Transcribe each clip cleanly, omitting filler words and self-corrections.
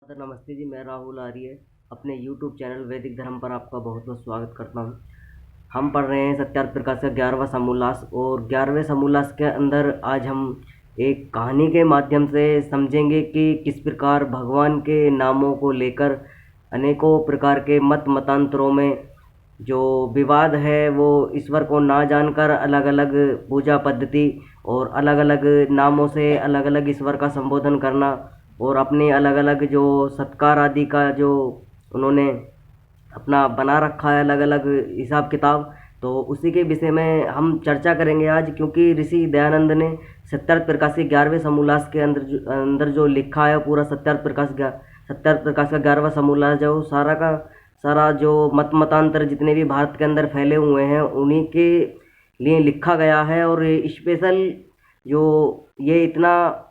माता नमस्ते जी। मैं राहुल आर्य अपने YouTube चैनल वैदिक धर्म पर आपका बहुत बहुत स्वागत करता हूँ। हम पढ़ रहे हैं सत्यार्थ प्रकाश का 11वां समोल्लास, और 11वें समोल्लास के अंदर आज हम एक कहानी के माध्यम से समझेंगे कि किस प्रकार भगवान के नामों को लेकर अनेकों प्रकार के मत मतांतरों में जो विवाद है वो ईश्वर को ना जानकर अलग अलग पूजा पद्धति और अलग अलग नामों से अलग अलग ईश्वर का संबोधन करना और अपने अलग अलग जो सत्कार आदि का जो उन्होंने अपना बना रखा है अलग अलग हिसाब किताब, तो उसी के विषय में हम चर्चा करेंगे आज। क्योंकि ऋषि दयानंद ने सत्यार्थ प्रकाश के 11वें समोल्लास के अंदर जो लिखा है पूरा सत्यार्थ प्रकाश का 11वां समोल्लास जो सारा का सारा जो मत मतांतर जितने भी भारत के अंदर फैले हुए हैं उन्हीं के लिए लिखा गया है। और स्पेशल जो ये इतना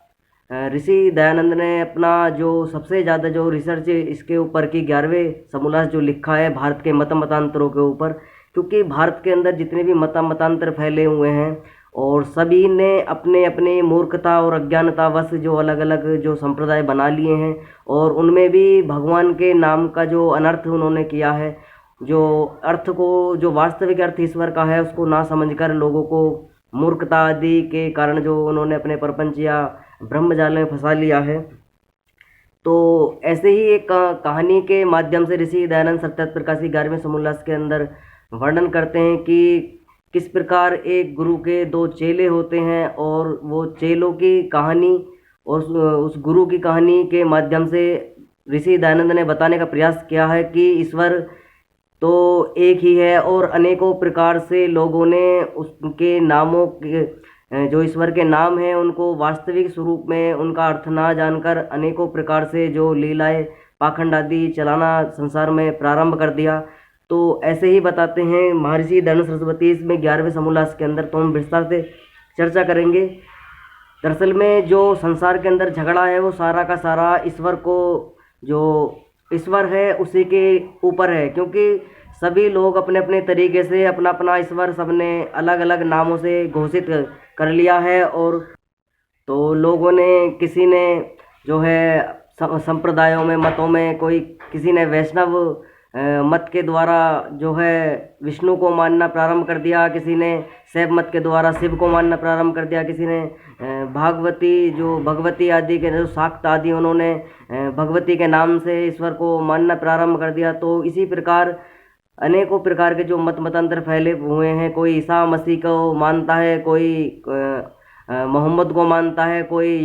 ऋषि दयानंद ने अपना जो सबसे ज़्यादा जो रिसर्च इसके ऊपर की 11वें समोल्लास जो लिखा है भारत के मत मतांतरों के ऊपर। क्योंकि भारत के अंदर जितने भी मत मतांतर फैले हुए हैं और सभी ने अपने अपने मूर्खता और अज्ञानतावश जो अलग अलग जो संप्रदाय बना लिए हैं, और उनमें भी भगवान के नाम का जो अनर्थ उन्होंने किया है, जो अर्थ को जो वास्तविक अर्थ ईश्वर का है उसको ना समझकर लोगों को मूर्खता आदि के कारण जो उन्होंने अपने प्रपंच या ब्रह्मजाल में फंसा लिया है। तो ऐसे ही एक कहानी के माध्यम से ऋषि दयानंद सत्यार्थ प्रकाश की 11वें समोल्लास के अंदर वर्णन करते हैं कि किस प्रकार एक गुरु के दो चेले होते हैं, और वो चेलों की कहानी और उस गुरु की कहानी के माध्यम से ऋषि दयानंद ने बताने का प्रयास किया है कि ईश्वर तो एक ही है और अनेकों प्रकार से लोगों ने उसके नामों के जो ईश्वर के नाम हैं उनको वास्तविक स्वरूप में उनका अर्थ ना जानकर अनेकों प्रकार से जो लीलाएं पाखंड आदि चलाना संसार में प्रारंभ कर दिया। तो ऐसे ही बताते हैं महर्षि दयानंद सरस्वती इसमें 11वें समोल्लास के अंदर, तो हम विस्तार से चर्चा करेंगे। दरअसल में जो संसार के अंदर झगड़ा है वो सारा का सारा ईश्वर को जो ईश्वर है उसी के ऊपर है। क्योंकि सभी लोग अपने अपने तरीके से अपना अपना ईश्वर सबने अलग अलग नामों से घोषित कर लिया है। और तो लोगों ने किसी ने जो है संप्रदायों में मतों में कोई किसी ने वैष्णव मत के द्वारा जो है विष्णु को मानना प्रारंभ कर दिया, किसी ने शैव मत के द्वारा शिव को मानना प्रारंभ कर दिया, किसी ने भगवती आदि के जो शाक्त आदि उन्होंने भगवती के नाम से ईश्वर को मानना प्रारंभ कर दिया। तो इसी प्रकार अनेकों प्रकार के जो मत मतांतर फैले हुए हैं। कोई ईसा मसीह को मानता है, कोई मोहम्मद को मानता है, कोई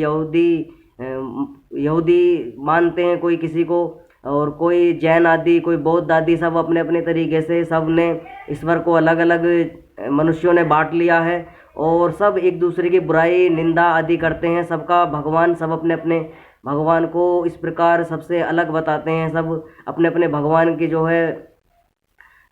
यहूदी मानते हैं कोई किसी को, और कोई जैन आदि, कोई बौद्ध आदि, सब अपने अपने तरीके से सब ने ईश्वर को अलग अलग मनुष्यों ने बांट लिया है। और सब एक दूसरे की बुराई निंदा आदि करते हैं। सबका भगवान, सब अपने अपने भगवान को इस प्रकार सबसे अलग बताते हैं। सब अपने अपने भगवान की जो है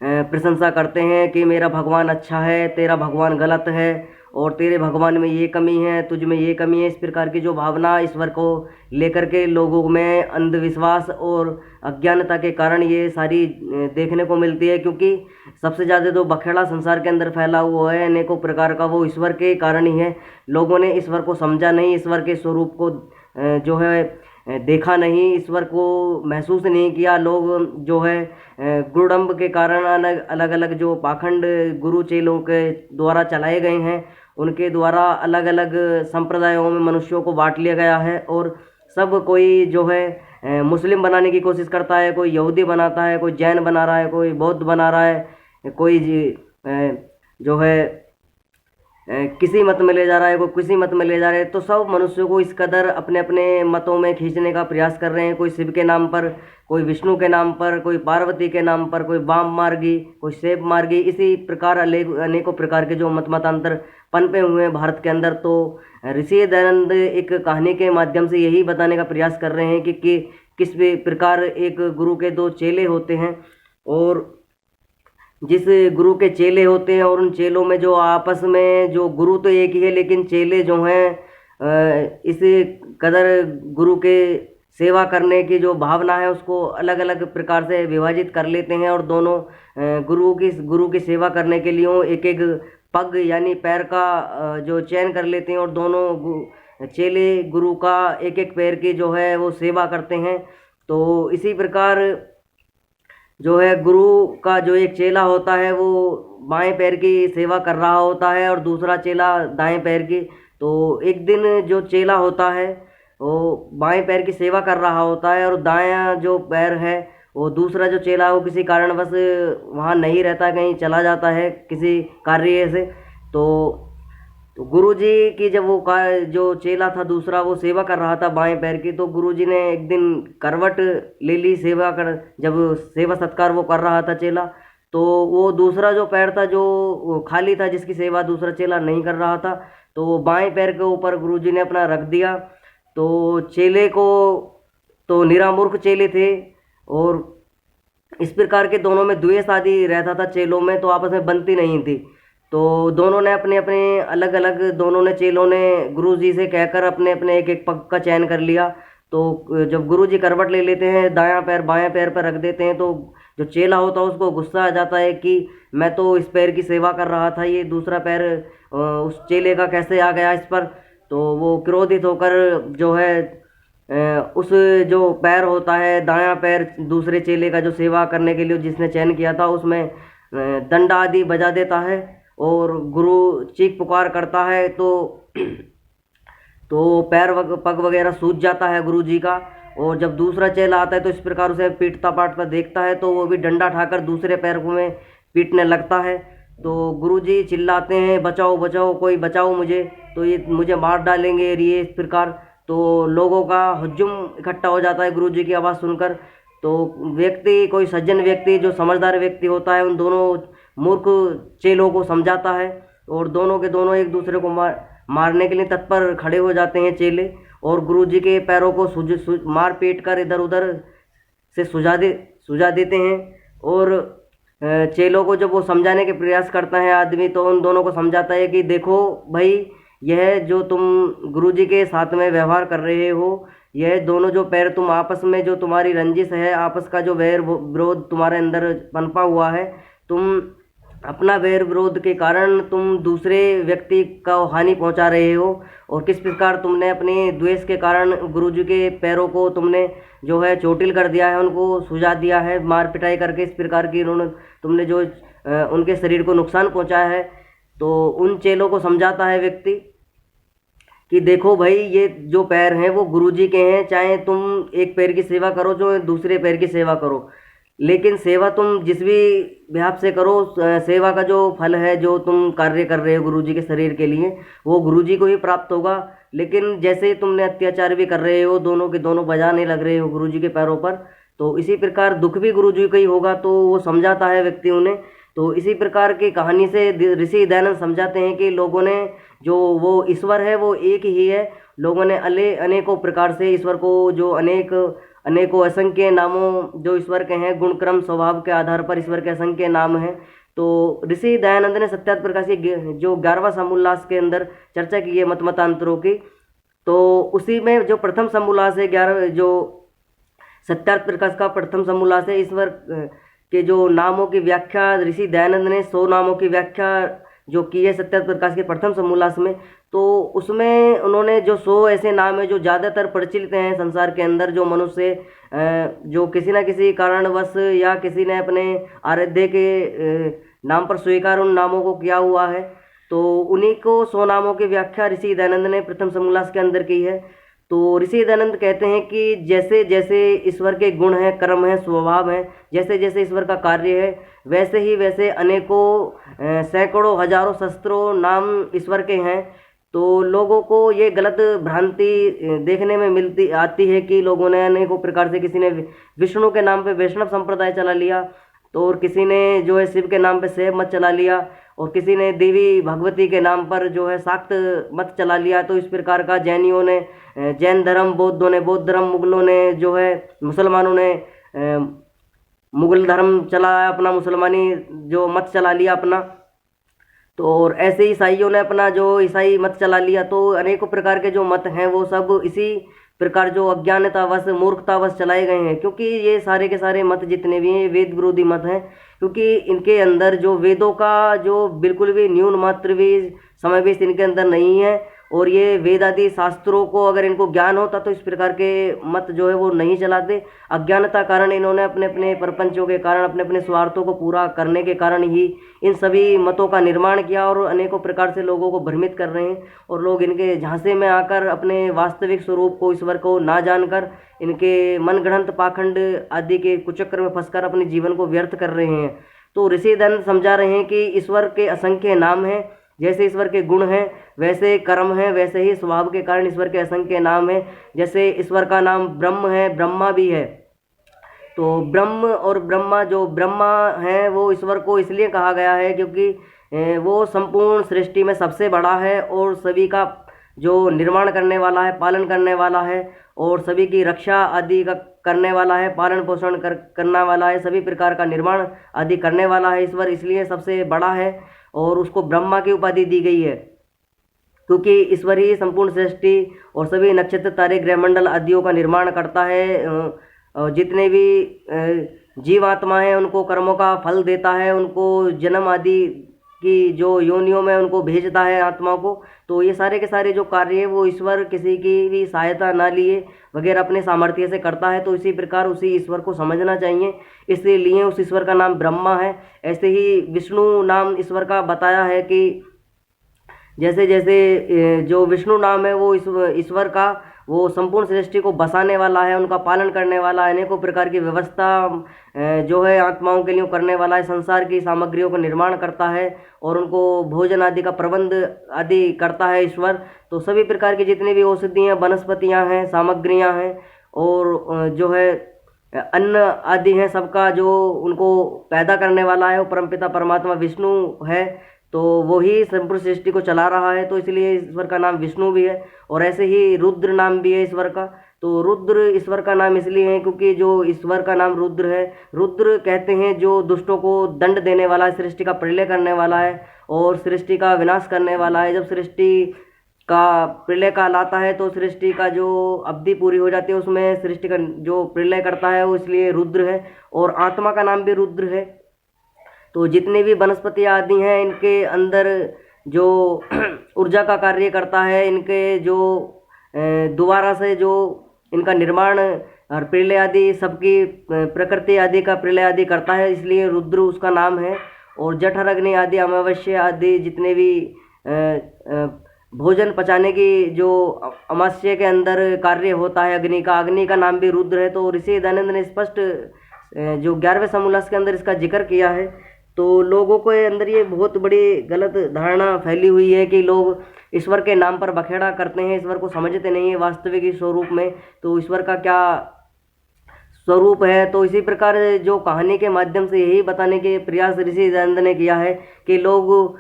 प्रशंसा करते हैं कि मेरा भगवान अच्छा है, तेरा भगवान गलत है, और तेरे भगवान में ये कमी है, तुझ में ये कमी है। इस प्रकार की जो भावना ईश्वर को लेकर के लोगों में अंधविश्वास और अज्ञानता के कारण ये सारी देखने को मिलती है। क्योंकि सबसे ज़्यादा जो बखेड़ा संसार के अंदर फैला हुआ है अनेकों प्रकार का, वो ईश्वर के कारण ही है। लोगों ने ईश्वर को समझा नहीं, ईश्वर के स्वरूप को जो है देखा नहीं, ईश्वर को महसूस नहीं किया। लोग जो है गुरुडम्ब के कारण अलग अलग जो पाखंड गुरु चेलों के द्वारा चलाए गए हैं उनके द्वारा अलग अलग संप्रदायों में मनुष्यों को बांट लिया गया है। और सब कोई जो है मुस्लिम बनाने की कोशिश करता है, कोई यहूदी बनाता है, कोई जैन बना रहा है, कोई बौद्ध बना रहा है, कोई जो है किसी मत में ले जा रहा है, कोई किसी मत में ले जा रहा है। तो सब मनुष्यों को इस कदर अपने अपने मतों में खींचने का प्रयास कर रहे हैं। कोई शिव के नाम पर, कोई विष्णु के नाम पर, कोई पार्वती के नाम पर, कोई वाम मार्गी, कोई शैव मार्गी, इसी प्रकार अनेकों प्रकार के जो मत मतांतर पनपे हुए हैं भारत के अंदर। तो ऋषि दयानंद एक कहानी के माध्यम से यही बताने का प्रयास कर रहे हैं कि किस प्रकार एक गुरु के दो चेले होते हैं, और जिस गुरु के चेले होते हैं और उन चेलों में जो आपस में जो गुरु तो एक ही है लेकिन चेले जो हैं इस कदर गुरु के सेवा करने की जो भावना है उसको अलग अलग प्रकार से विभाजित कर लेते हैं। और दोनों गुरु की सेवा करने के लिए एक एक पग यानी पैर का जो चयन कर लेते हैं, और दोनों चेले गुरु का एक एक पैर की जो है वो सेवा करते हैं। तो इसी प्रकार जो है गुरु का जो एक चेला होता है वो बाएं पैर की सेवा कर रहा होता है और दूसरा चेला दाएं पैर की। तो एक दिन जो चेला होता है वो बाएं पैर की सेवा कर रहा होता है और दायां जो पैर है वो दूसरा जो चेला है वो किसी कारणवश वहाँ नहीं रहता, कहीं चला जाता है किसी कार्य से। तो गुरुजी की जब वो जो चेला था दूसरा वो सेवा कर रहा था बाएं पैर की, तो गुरुजी ने एक दिन करवट ले ली सेवा कर, जब सेवा सत्कार वो कर रहा था चेला, तो वो दूसरा जो पैर था जो वो खाली था, जिसकी सेवा दूसरा चेला नहीं कर रहा था, तो वो बाएं पैर के ऊपर गुरुजी ने अपना रख दिया। तो चेले को, तो निरामूर्ख चेले थे और इस प्रकार के दोनों में द्वेष आदि रहता था चेलों में, तो आपस में बनती नहीं थी। तो दोनों ने अपने अपने अलग अलग, दोनों ने चेलों ने गुरु जी से कहकर अपने अपने एक एक पग का चयन कर लिया। तो जब गुरु जी करवट ले लेते हैं, दायां पैर बायां पैर पर रख देते हैं, तो जो चेला होता है उसको गुस्सा आ जाता है कि मैं तो इस पैर की सेवा कर रहा था, ये दूसरा पैर उस चेले का कैसे आ गया इस पर। तो वो क्रोधित होकर जो है उस जो पैर होता है दायां पैर दूसरे चेले का जो सेवा करने के लिए जिसने चयन किया था उसमें दंड आदि बजा देता है और गुरु चीख पुकार करता है। तो पैर पग वगैरह सूज जाता है गुरु जी का। और जब दूसरा चेला आता है तो इस प्रकार उसे पीटता पाटता देखता है, तो वो भी डंडा ठाकर दूसरे पैर को में पीटने लगता है। तो गुरु जी चिल्लाते हैं बचाओ बचाओ, कोई बचाओ मुझे, तो ये मुझे मार डालेंगे ये इस प्रकार। तो लोगों का हुज्जुम इकट्ठा हो जाता है गुरु जी की आवाज़ सुनकर। तो व्यक्ति, कोई सज्जन व्यक्ति जो समझदार व्यक्ति होता है, उन दोनों मूर्ख चेलों को समझाता है और दोनों के दोनों एक दूसरे को मारने के लिए तत्पर खड़े हो जाते हैं चेले, और गुरु जी के पैरों को मार पीट कर इधर उधर से सुझा देते हैं। और चेलों को जब वो समझाने के प्रयास करता है आदमी, तो उन दोनों को समझाता है कि देखो भाई, यह जो तुम गुरु जी के साथ में व्यवहार कर रहे हो, यह दोनों जो पैर तुम आपस में, जो तुम्हारी रंजिश है, आपस का जो वैर विरोध तुम्हारे अंदर पनपा हुआ है, तुम अपना वैर विरोध के कारण तुम दूसरे व्यक्ति का हानि पहुंचा रहे हो। और किस प्रकार तुमने अपने द्वेष के कारण गुरुजी के पैरों को तुमने जो है चोटिल कर दिया है, उनको सुझा दिया है मार पिटाई करके, इस प्रकार की तुमने जो उनके शरीर को नुकसान पहुंचाया है। तो उन चेलों को समझाता है व्यक्ति कि देखो भाई, ये जो पैर हैं वो गुरुजी के हैं, चाहे तुम एक पैर की सेवा करो जो दूसरे पैर की सेवा करो, लेकिन सेवा तुम जिस भी विभाग से करो, सेवा का जो फल है, जो तुम कार्य कर रहे हो गुरुजी के शरीर के लिए, वो गुरुजी को ही प्राप्त होगा। लेकिन जैसे तुमने अत्याचार भी कर रहे हो, दोनों के दोनों बजाने लग रहे हो गुरुजी के पैरों पर, तो इसी प्रकार दुख भी गुरुजी का ही होगा। तो वो समझाता है व्यक्ति उन्हें। तो इसी प्रकार की कहानी से ऋषि दयानंद समझाते हैं कि लोगों ने जो वो ईश्वर है वो एक ही है। लोगों ने अनेकों प्रकार से ईश्वर को, जो अनेकों असंख्य नामों जो ईश्वर के हैं, गुणक्रम स्वभाव के आधार पर ईश्वर के असंख्य नाम हैं। तो ऋषि दयानंद ने सत्यार्थ प्रकाश की जो 11वां समोल्लास के अंदर चर्चा की है मत मतांतरों की, तो उसी में जो प्रथम समोल्लास है, 11 जो सत्यार्थ प्रकाश का प्रथम समोल्लास है, ईश्वर के जो नामों की व्याख्या ऋषि दयानंद ने 100 नामों की व्याख्या जो की है सत्यार्थ प्रकाश के प्रथम समोल्लास में। तो उसमें उन्होंने जो 100 ऐसे नाम है जो ज़्यादातर प्रचलित हैं संसार के अंदर, जो मनुष्य जो किसी न किसी कारणवश या किसी ने अपने आराध्य के नाम पर स्वीकार उन नामों को किया हुआ है, तो उन्हीं को 100 नामों की व्याख्या ऋषि दयानंद ने प्रथम समोल्लास के अंदर की है। तो ऋषि दयानंद कहते हैं कि जैसे जैसे ईश्वर के गुण हैं, कर्म हैं, स्वभाव हैं, जैसे जैसे ईश्वर का कार्य है, वैसे ही वैसे अनेकों सैकड़ों हजारों सहस्त्रों नाम ईश्वर के हैं। तो लोगों को ये गलत भ्रांति देखने में मिलती आती है कि लोगों ने अनेकों प्रकार से, किसी ने विष्णु के नाम पे वैष्णव संप्रदाय चला लिया, तो और किसी ने जो है शिव के नाम पे शैव मत चला लिया, और किसी ने देवी भगवती के नाम पर जो है शाक्त मत चला लिया। तो इस प्रकार का जैनियों ने जैन धर्म, बौद्धों ने बौद्ध धर्म, मुगलों ने जो है, मुसलमानों ने मुगल धर्म चलाया अपना, मुसलमानी जो मत चला लिया अपना। तो और ऐसे ईसाइयों ने अपना जो ईसाई मत चला लिया। तो अनेकों प्रकार के जो मत हैं वो सब इसी प्रकार जो अज्ञानतावश, मूर्खतावश चलाए गए हैं, क्योंकि ये सारे के सारे मत जितने भी हैं वेद विरोधी मत हैं, क्योंकि इनके अंदर जो वेदों का जो बिल्कुल भी न्यून मात्र भी समावेश इनके अंदर नहीं है। और ये वेद आदि शास्त्रों को अगर इनको ज्ञान होता तो इस प्रकार के मत जो है वो नहीं चलाते। अज्ञानता कारण इन्होंने अपने अपने प्रपंचों के कारण, अपने अपने स्वार्थों को पूरा करने के कारण ही इन सभी मतों का निर्माण किया और अनेकों प्रकार से लोगों को भ्रमित कर रहे हैं। और लोग इनके झांसे में आकर अपने वास्तविक स्वरूप को, ईश्वर को ना जानकर इनके मनगढ़ंत पाखंड आदि के कुचक्र में फंसकर अपने जीवन को व्यर्थ कर रहे हैं। तो ऋषि दयानंद समझा रहे हैं कि ईश्वर के असंख्य नाम हैं, जैसे ईश्वर के गुण हैं वैसे कर्म हैं, वैसे ही स्वभाव के कारण ईश्वर के असंख्य नाम हैं। जैसे ईश्वर का नाम ब्रह्म है, ब्रह्मा भी है। तो ब्रह्म और ब्रह्मा, जो ब्रह्मा है वो ईश्वर को इसलिए कहा गया है क्योंकि वो संपूर्ण सृष्टि में सबसे बड़ा है और सभी का जो निर्माण करने वाला है, पालन करने वाला है और सभी की रक्षा आदि का करने वाला है, पालन पोषण करने वाला है, सभी प्रकार का निर्माण आदि करने वाला है ईश्वर, इसलिए सबसे बड़ा है और उसको ब्रह्मा की उपाधि दी गई है। क्योंकि ईश्वर ही संपूर्ण सृष्टि और सभी नक्षत्र, तारे, ग्रहमंडल आदियों का निर्माण करता है। जितने भी जीवात्मा हैं उनको कर्मों का फल देता है, उनको जन्म आदि की जो योनियों में उनको भेजता है आत्मा को। तो ये सारे के सारे जो कार्य है वो ईश्वर किसी की भी सहायता ना लिए वगैरह अपने सामर्थ्य से करता है। तो इसी प्रकार उसी ईश्वर को समझना चाहिए, इसलिए उस ईश्वर का नाम ब्रह्मा है। ऐसे ही विष्णु नाम ईश्वर का बताया है कि जैसे जैसे जो विष्णु नाम है वो ईश्वर का, वो संपूर्ण सृष्टि को बसाने वाला है, उनका पालन करने वाला है, अनेकों प्रकार की व्यवस्था जो है आत्माओं के लिए करने वाला है, संसार की सामग्रियों का निर्माण करता है और उनको भोजन आदि का प्रबंध आदि करता है ईश्वर। तो सभी प्रकार की जितनी भी औषधियाँ, वनस्पतियाँ हैं, सामग्रियाँ हैं और जो है अन्न आदि हैं, सबका जो उनको पैदा करने वाला है वो परमपिता परमात्मा विष्णु है। तो वो ही संपूर्ण सृष्टि को चला रहा है, तो इसलिए ईश्वर का नाम विष्णु भी है। और ऐसे ही रुद्र नाम भी है ईश्वर का। तो रुद्र ईश्वर का नाम इसलिए है क्योंकि जो ईश्वर का नाम रुद्र है, रुद्र कहते हैं जो दुष्टों को दंड देने वाला है, सृष्टि का प्रलय करने वाला है और सृष्टि का विनाश करने वाला है। जब सृष्टि का प्रलय काल आता है तो सृष्टि का जो अवधि पूरी हो जाती है उसमें सृष्टि का जो प्रलय करता है वो इसलिए रुद्र है। और आत्मा का नाम भी रुद्र है। तो जितने भी वनस्पति आदि हैं इनके अंदर जो ऊर्जा का कार्य करता है, इनके जो दोबारा से जो इनका निर्माण और प्रलय आदि सबकी प्रकृति आदि का प्रलय आदि करता है, इसलिए रुद्र उसका नाम है। और जठर अग्नि आदि, अमावस्या आदि जितने भी भोजन पचाने की जो अमावस्या के अंदर कार्य होता है अग्नि का, अग्नि का नाम भी रुद्र है। तो ऋषि दयानंद ने स्पष्ट जो 11वें समोल्लास के अंदर इसका जिक्र किया है। तो लोगों के अंदर ये बहुत बड़ी गलत धारणा फैली हुई है कि लोग ईश्वर के नाम पर बखेड़ा करते हैं, ईश्वर को समझते नहीं है वास्तविक स्वरूप में। तो ईश्वर का क्या स्वरूप है, तो इसी प्रकार जो कहानी के माध्यम से यही बताने के प्रयास ऋषि दयानंद ने किया है कि लोग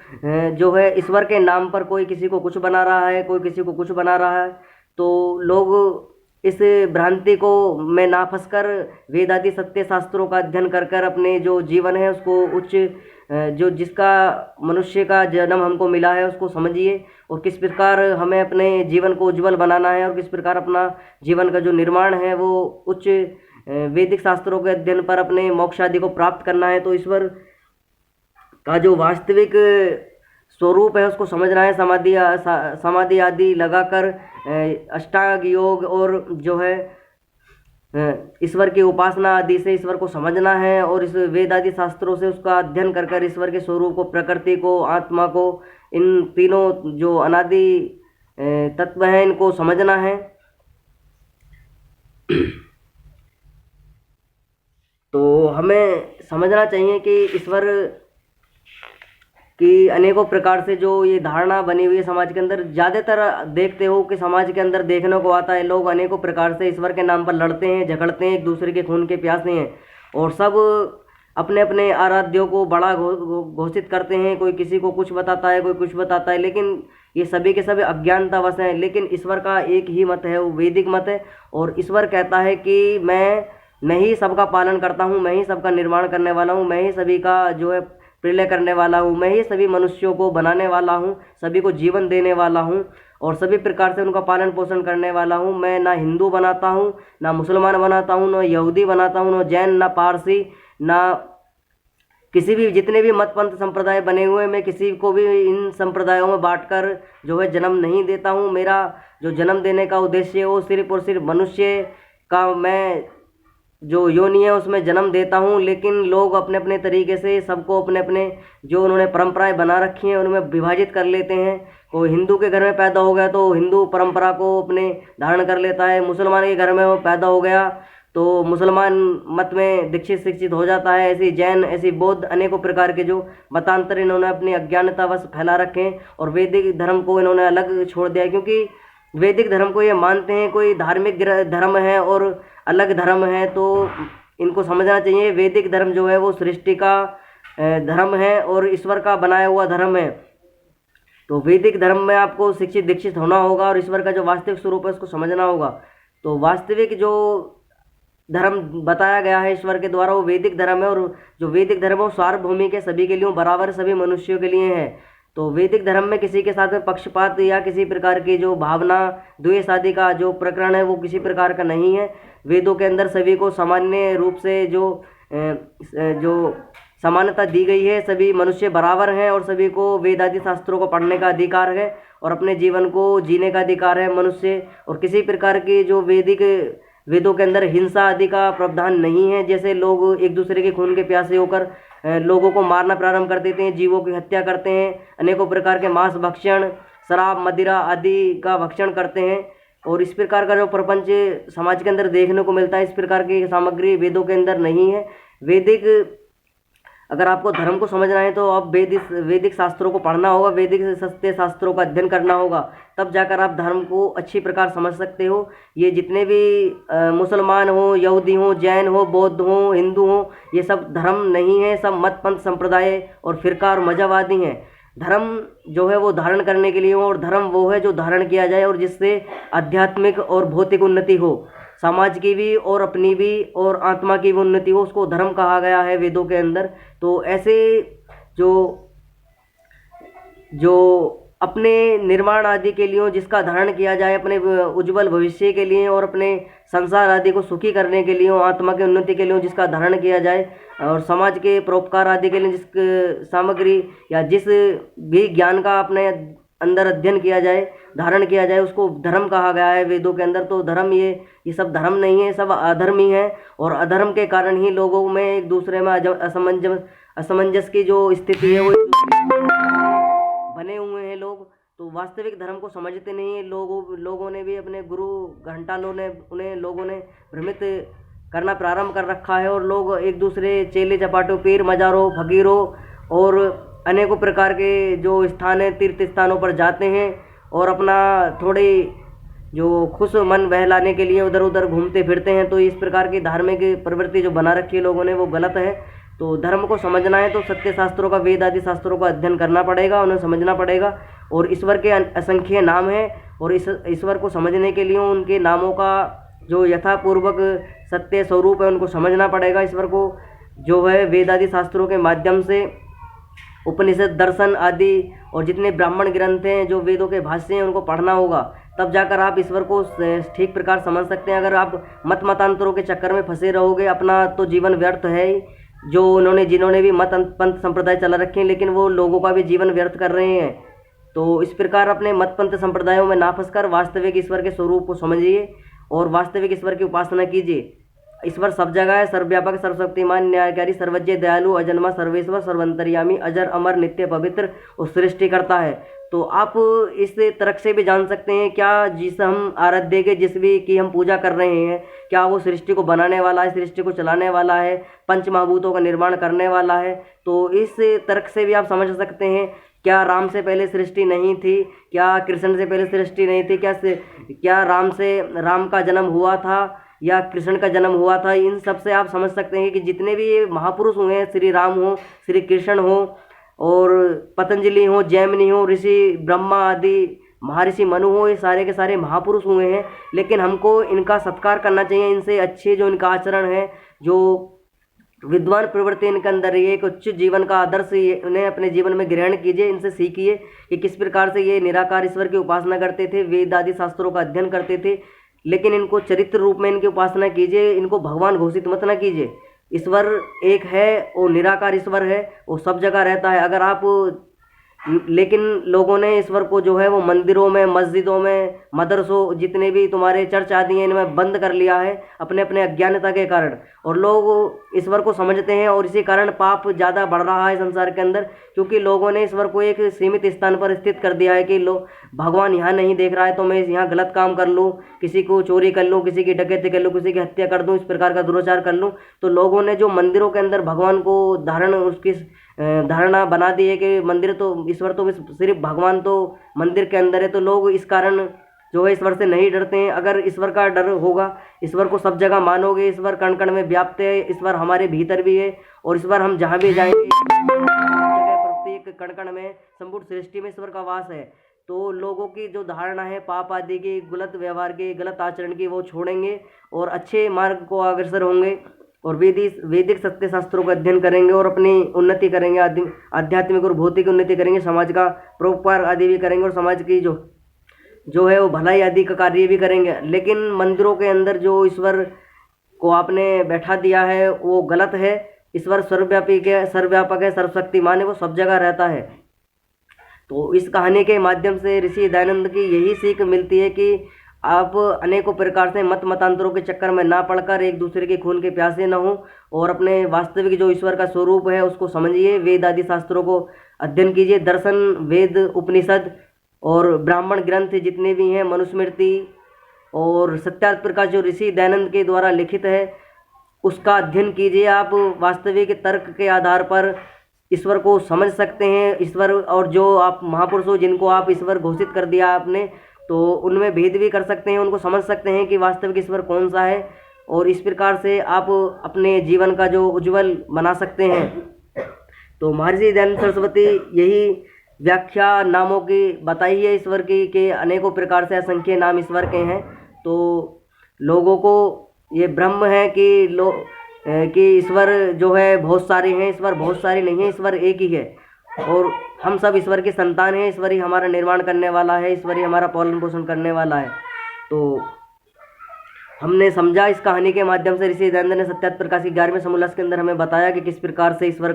जो है ईश्वर के नाम पर कोई किसी को कुछ बना रहा है, कोई किसी को कुछ बना रहा है। तो लोग इस भ्रांति को में ना फंसकर वेद आदि सत्य शास्त्रों का अध्ययन कर कर अपने जो जीवन है उसको उच्च जो जिसका मनुष्य का जन्म हमको मिला है उसको समझिए और किस प्रकार हमें अपने जीवन को उज्जवल बनाना है और किस प्रकार अपना जीवन का जो निर्माण है वो उच्च वैदिक शास्त्रों के अध्ययन पर अपने मोक्ष आदि को प्राप्त करना है। तो ईश्वर का जो वास्तविक स्वरूप है उसको समझना है। समाधि आदि लगाकर अष्टांग योग और जो है ईश्वर की उपासना आदि से ईश्वर को समझना है और इस वेद आदि शास्त्रों से उसका अध्ययन कर कर ईश्वर के स्वरूप को, प्रकृति को, आत्मा को, इन तीनों जो अनादि तत्व हैं इनको समझना है। तो हमें समझना चाहिए कि ईश्वर कि अनेकों प्रकार से जो ये धारणा बनी हुई है समाज के अंदर, ज़्यादातर देखते हो कि समाज के अंदर देखने को आता है लोग अनेकों प्रकार से ईश्वर के नाम पर लड़ते हैं, झगड़ते हैं, एक दूसरे के खून के प्यासे हैं और सब अपने अपने आराध्यों को बड़ा घोषित करते हैं। कोई किसी को कुछ बताता है, कोई कुछ बताता है, लेकिन ये सभी के सभी अज्ञानतावश हैं। लेकिन ईश्वर का एक ही मत है, वो वैदिक मत है और ईश्वर कहता है कि मैं ही सबका पालन करता हूँ, मैं ही सबका निर्माण करने वाला हूँ, मैं ही सभी का जो है प्रलय करने वाला हूँ, मैं ही सभी मनुष्यों को बनाने वाला हूँ, सभी को जीवन देने वाला हूँ और सभी प्रकार से उनका पालन पोषण करने वाला हूँ। मैं ना हिंदू बनाता हूँ, ना मुसलमान बनाता हूँ, ना यहूदी बनाता हूँ, ना जैन, ना पारसी, ना किसी भी जितने भी मत पंथ संप्रदाय बने हुए हैं, मैं किसी को भी इन संप्रदायों में बांटकर जो है जन्म नहीं देता हूँ। मेरा जो जन्म देने का उद्देश्य है वो सिर्फ और सिर्फ मनुष्य का मैं जो योनि है उसमें जन्म देता हूँ। लेकिन लोग अपने अपने तरीके से सबको अपने अपने जो उन्होंने परंपराएं बना रखी हैं उनमें विभाजित कर लेते हैं। कोई हिंदू के घर में पैदा हो गया तो हिंदू परंपरा को अपने धारण कर लेता है, मुसलमान के घर में वो पैदा हो गया तो मुसलमान मत में दीक्षित शिक्षित हो जाता है। ऐसी जैन, ऐसी बौद्ध, अनेकों प्रकार के जो मतांतर इन्होंने अपनी अज्ञानतावश फैला रखे हैं और वैदिक धर्म को इन्होंने अलग छोड़ दिया है। क्योंकि वैदिक धर्म को ये मानते हैं कोई धार्मिक धर्म है और अलग धर्म है, तो इनको समझना चाहिए वैदिक धर्म जो है वो सृष्टि का धर्म है और ईश्वर का बनाया हुआ धर्म है। तो वैदिक धर्म में आपको शिक्षित दीक्षित होना होगा और ईश्वर का जो वास्तविक स्वरूप है उसको समझना होगा। तो वास्तविक जो धर्म बताया गया है ईश्वर के द्वारा वो वैदिक धर्म है और जो वैदिक धर्म है वो सार्वभौमिक है, सभी के लिए बराबर, सभी मनुष्यों के लिए है। तो वैदिक धर्म में किसी के साथ में पक्षपात या किसी प्रकार की जो भावना द्वेष आदि का जो प्रकरण है वो किसी प्रकार का नहीं है। वेदों के अंदर सभी को सामान्य रूप से जो समानता दी गई है, सभी मनुष्य बराबर हैं और सभी को वेद आदि शास्त्रों को पढ़ने का अधिकार है और अपने जीवन को जीने का अधिकार है मनुष्य। और किसी प्रकार की जो वेदों के अंदर हिंसा आदि का प्रावधान नहीं है। जैसे लोग एक दूसरे के खून के प्यासे होकर लोगों को मारना प्रारंभ कर देते हैं, जीवों की हत्या करते हैं, अनेकों प्रकार के मांस भक्षण, शराब, मदिरा आदि का भक्षण करते हैं और इस प्रकार का जो प्रपंच समाज के अंदर देखने को मिलता है, इस प्रकार की सामग्री वेदों के अंदर नहीं है। अगर आपको धर्म को समझना है तो आप वैदिक शास्त्रों को पढ़ना होगा, वैदिक सत्य शास्त्रों का अध्ययन करना होगा, तब जाकर आप धर्म को अच्छी प्रकार समझ सकते हो। ये जितने भी मुसलमान हो, यहूदी हो, जैन हो, बौद्ध हो, हिंदू हो, ये सब धर्म नहीं है, सब मत पंथ संप्रदाय और फिरका और मजहबवादी हैं। धर्म जो है वो धारण करने के लिए हो और धर्म वो है जो धारण किया जाए और जिससे आध्यात्मिक और भौतिक उन्नति हो, समाज की भी और अपनी भी और आत्मा की भी उन्नति हो, उसको धर्म कहा गया है वेदों के अंदर। तो ऐसे जो अपने निर्माण आदि के लिए जिसका धारण किया जाए, अपने उज्जवल भविष्य के लिए और अपने संसार आदि को सुखी करने के लिए, आत्मा की उन्नति के लिए जिसका धारण किया जाए और समाज के परोपकार आदि के लिए जिस सामग्री या जिस भी ज्ञान का अपने अंदर अध्ययन किया जाए, धारण किया जाए, उसको धर्म कहा गया है वेदों के अंदर। तो धर्म ये सब धर्म नहीं है, सब अधर्म ही है और अधर्म के कारण ही लोगों में एक दूसरे में असमंजस की जो स्थिति है वो बने हुए हैं लोग। तो वास्तविक धर्म को समझते नहीं है। लोगों ने भी अपने गुरु घंटालों ने लोगों ने भ्रमित करना प्रारंभ कर रखा है और लोग एक दूसरे चेले चपाटों, पीर मजारों, फकीरों और अनेकों प्रकार के जो स्थान है, तीर्थ स्थानों पर जाते हैं और अपना थोड़ी जो खुश मन बहलाने के लिए उधर उधर घूमते फिरते हैं। तो इस प्रकार की धार्मिक प्रवृत्ति जो बना रखी है लोगों ने वो गलत है। तो धर्म को समझना है तो सत्य शास्त्रों का, वेद आदि शास्त्रों का अध्ययन करना पड़ेगा, उन्हें समझना पड़ेगा। और ईश्वर के असंख्य नाम हैं और इस ईश्वर को समझने के लिए उनके नामों का जो यथापूर्वक सत्य स्वरूप है उनको समझना पड़ेगा। ईश्वर को जो है वेद आदि शास्त्रों के माध्यम से, उपनिषद, दर्शन आदि और जितने ब्राह्मण ग्रंथ हैं जो वेदों के भाष्य हैं उनको पढ़ना होगा, तब जाकर आप ईश्वर को ठीक प्रकार समझ सकते हैं। अगर आप मतांतरों के चक्कर में फंसे रहोगे, अपना तो जीवन व्यर्थ है ही। जिन्होंने भी मत पंथ संप्रदाय चला रखे हैं लेकिन वो लोगों का भी जीवन व्यर्थ कर रहे हैं। तो इस प्रकार अपने मत पंथ संप्रदायों में ना फंसकर वास्तविक ईश्वर के स्वरूप को समझिए और वास्तविक ईश्वर की उपासना कीजिए। ईश्वर सब जगह है, सर्वव्यापक, सर्वशक्तिमान, न्यायकारी, सर्वज्ञ, दयालु, अजन्मा, सर्वेश्वर, सर्वंतर्यामी, अजर, अमर, नित्य, पवित्र और सृष्टि करता है। तो आप इस तर्क से भी जान सकते हैं क्या जिस हम आराध्य के जिस भी की हम पूजा कर रहे हैं, क्या वो सृष्टि को बनाने वाला है, सृष्टि को चलाने वाला है, पंच महाभूतों का निर्माण करने वाला है। तो इस तर्क से भी आप समझ सकते हैं क्या राम से पहले सृष्टि नहीं थी, क्या कृष्ण से पहले सृष्टि नहीं थी, क्या राम का जन्म हुआ था या कृष्ण का जन्म हुआ था। इन सब से आप समझ सकते हैं कि जितने भी ये महापुरुष हुए हैं, श्री राम हो, श्री कृष्ण हो और पतंजलि हो, जैमिनी हो, ऋषि ब्रह्मा आदि, महर्षि मनु हो, ये सारे के सारे महापुरुष हुए हैं। लेकिन हमको इनका सत्कार करना चाहिए, इनसे अच्छे जो इनका आचरण है, जो विद्वान प्रवृत्ति इनके अंदर ये एक उच्च जीवन का आदर्श उन्हें अपने जीवन में ग्रहण कीजिए। इनसे सीखिए कि किस प्रकार से ये निराकार ईश्वर की उपासना करते थे, वेद आदि शास्त्रों का अध्ययन करते थे। लेकिन इनको चरित्र रूप में इनकी उपासना कीजिए, इनको भगवान घोषित मत ना कीजिए। ईश्वर एक है, वो निराकार ईश्वर है, वो सब जगह रहता है। अगर आप लेकिन लोगों ने ईश्वर को जो है वो मंदिरों में, मस्जिदों में, मदरसों, जितने भी तुम्हारे चर्च आदि हैं, इनमें बंद कर लिया है अपने अपने अज्ञानता के कारण। और लोग ईश्वर को समझते हैं और इसी कारण पाप ज़्यादा बढ़ रहा है संसार के अंदर, क्योंकि लोगों ने ईश्वर को एक सीमित स्थान पर स्थित कर दिया है कि भगवान यहाँ नहीं देख रहा है तो मैं यहाँ गलत काम कर लूँ, किसी को चोरी कर लूँ, किसी की डकैती कर लूँ, किसी की हत्या कर दूँ, इस प्रकार का दुराचार कर लूँ। तो लोगों ने जो मंदिरों के अंदर भगवान को उसकी धारणा बना दी है कि मंदिर तो ईश्वर तो सिर्फ भगवान तो मंदिर के अंदर है, तो लोग इस कारण जो है ईश्वर से नहीं डरते हैं। अगर ईश्वर का डर होगा, ईश्वर को सब जगह मानोगे, ईश्वर कण कण में व्याप्त है, ईश्वर हमारे भीतर भी है, और ईश्वर हम जहाँ भी जाएंगे प्रत्येक कण कण में, संपूर्ण सृष्टि में ईश्वर का वास है। तो लोगों की जो धारणा है पाप आदि की, गलत व्यवहार की, गलत आचरण की, वो छोड़ेंगे और अच्छे मार्ग को अग्रसर होंगे और वैदिक सत्य शास्त्रों का अध्ययन करेंगे और अपनी उन्नति करेंगे, आध्यात्मिक और भौतिक उन्नति करेंगे, समाज का परोपकार आदि भी करेंगे और समाज की जो है वो भलाई आदि का कार्य भी करेंगे। लेकिन मंदिरों के अंदर जो ईश्वर को आपने बैठा दिया है वो गलत है। ईश्वर सर्वव्यापी है, सर्वव्यापक है, सर्वशक्तिमान है, वो सब जगह रहता है। तो इस कहानी के माध्यम से ऋषि दयानंद की यही सीख मिलती है कि आप अनेकों प्रकार से मतांतरों के चक्कर में ना पड़कर एक दूसरे के खून के प्यासे न हो और अपने वास्तविक जो ईश्वर का स्वरूप है उसको समझिए। वेद आदि शास्त्रों को अध्ययन कीजिए। दर्शन, वेद, उपनिषद और ब्राह्मण ग्रंथ जितने भी हैं, मनुस्मृति और सत्यार्थ प्रकाश जो ऋषि दयानंद के द्वारा लिखित है उसका अध्ययन कीजिए। आप वास्तविक तर्क के आधार पर ईश्वर को समझ सकते हैं। ईश्वर और जो आप महापुरुषों जिनको आप ईश्वर घोषित कर दिया आपने, तो उनमें भेद भी कर सकते हैं, उनको समझ सकते हैं कि वास्तविक ईश्वर कौन सा है, और इस प्रकार से आप अपने जीवन का जो उज्जवल बना सकते हैं। तो महर्षि दयानंद सरस्वती यही व्याख्या नामों की बताई है ईश्वर की कि अनेकों प्रकार से असंख्य नाम ईश्वर के हैं। तो लोगों को ये भ्रम है कि ईश्वर जो है बहुत सारे हैं। ईश्वर बहुत सारे नहीं है, ईश्वर एक ही है और हम सब ईश्वर के संतान हैं। ईश्वर ही हमारा निर्माण करने वाला है, ईश्वर ही हमारा पालन पोषण करने वाला है। तो हमने समझा इस कहानी के माध्यम से, ऋषि दयानंद ने सत्यार्थ प्रकाश की 11वें समोल्लास के अंदर हमें बताया कि किस प्रकार से ईश्वर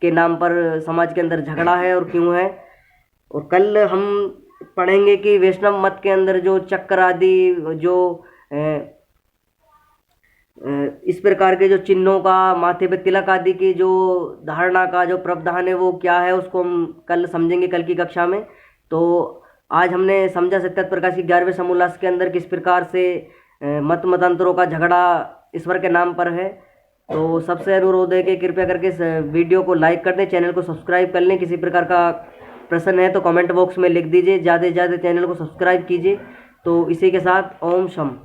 के नाम पर समाज के अंदर झगड़ा है और क्यों है। और कल हम पढ़ेंगे कि वैष्णव मत के अंदर जो चक्र आदि, जो इस प्रकार के जो चिन्हों का, माथे पे तिलक आदि की जो धारणा का जो प्रावधान है वो क्या है, उसको हम कल समझेंगे कल की कक्षा में। तो आज हमने समझा सत्यार्थ प्रकाश की 11वें समोल्लास के अंदर किस प्रकार से मतांतरों का झगड़ा ईश्वर के नाम पर है। तो सबसे अनुरोध है कि कृपया करके इस वीडियो को लाइक कर दें, चैनल को सब्सक्राइब कर लें। किसी प्रकार का प्रश्न है तो कमेंट बॉक्स में लिख दीजिए, ज़्यादा से ज़्यादा चैनल को सब्सक्राइब कीजिए। तो इसी के साथ ओम शम।